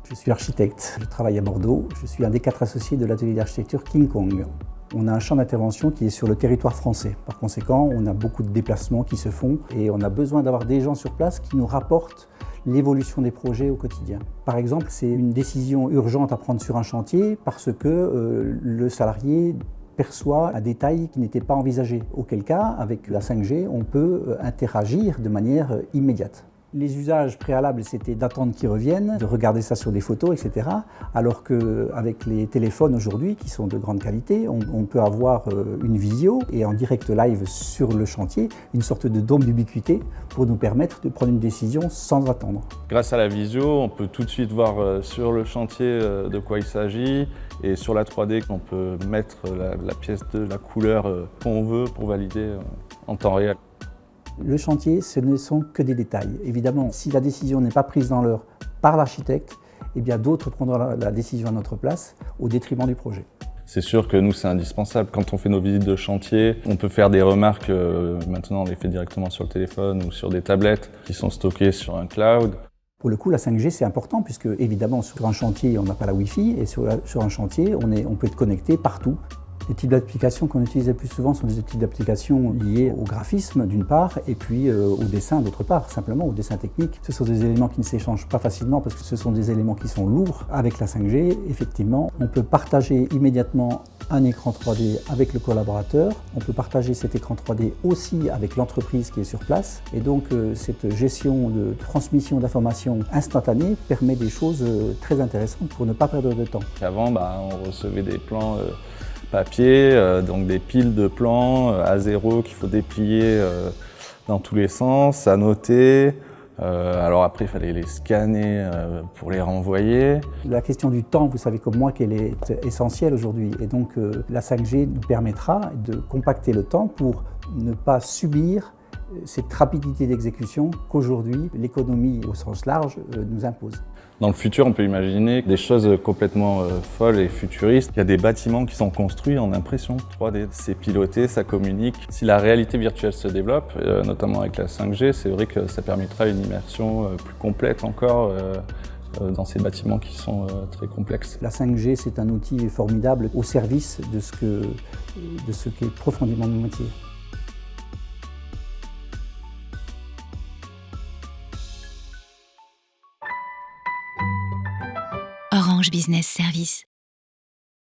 Je suis architecte, je travaille à Bordeaux, je suis un des 4 associés de l'atelier d'architecture King Kong. On a un champ d'intervention qui est sur le territoire français. Par conséquent, on a beaucoup de déplacements qui se font et on a besoin d'avoir des gens sur place qui nous rapportent l'évolution des projets au quotidien. Par exemple, c'est une décision urgente à prendre sur un chantier parce que le salarié perçoit un détail qui n'était pas envisagé. Auquel cas, avec la 5G, on peut interagir de manière immédiate. Les usages préalables, c'était d'attendre qu'ils reviennent, de regarder ça sur des photos, etc. Alors qu'avec les téléphones aujourd'hui, qui sont de grande qualité, on peut avoir une visio et en direct live sur le chantier, une sorte de dôme d'ubiquité pour nous permettre de prendre une décision sans attendre. Grâce à la visio, on peut tout de suite voir sur le chantier de quoi il s'agit et sur la 3D, on peut mettre la pièce de la couleur qu'on veut pour valider en temps réel. Le chantier, ce ne sont que des détails. Évidemment, si la décision n'est pas prise dans l'heure par l'architecte, eh bien d'autres prendront la décision à notre place au détriment du projet. C'est sûr que nous, c'est indispensable. Quand on fait nos visites de chantier, on peut faire des remarques. Maintenant, on les fait directement sur le téléphone ou sur des tablettes qui sont stockées sur un cloud. Pour le coup, la 5G, c'est important puisque, évidemment, sur un chantier, on n'a pas la Wi-Fi et sur un chantier, on peut être connecté partout. Les types d'applications qu'on utilise le plus souvent sont des types d'applications liées au graphisme d'une part et puis au dessin d'autre part, simplement au dessin technique. Ce sont des éléments qui ne s'échangent pas facilement parce que ce sont des éléments qui sont lourds. Avec la 5G, effectivement, on peut partager immédiatement un écran 3D avec le collaborateur. On peut partager cet écran 3D aussi avec l'entreprise qui est sur place. Et donc cette gestion de transmission d'informations instantanée permet des choses très intéressantes pour ne pas perdre de temps. Avant, on recevait des plans papier, donc des piles de plans A0 qu'il faut déplier dans tous les sens, annoter. Alors après, il fallait les scanner pour les renvoyer. La question du temps, vous savez comme moi qu'elle est essentielle aujourd'hui. Et donc la 5G nous permettra de compacter le temps pour ne pas subir cette rapidité d'exécution qu'aujourd'hui l'économie au sens large nous impose. Dans le futur, on peut imaginer des choses complètement folles et futuristes. Il y a des bâtiments qui sont construits en impression 3D. C'est piloté, ça communique. Si la réalité virtuelle se développe, notamment avec la 5G, c'est vrai que ça permettra une immersion plus complète encore dans ces bâtiments qui sont très complexes. La 5G, c'est un outil formidable au service de ce qu'est profondément mon métier. Orange Business Services.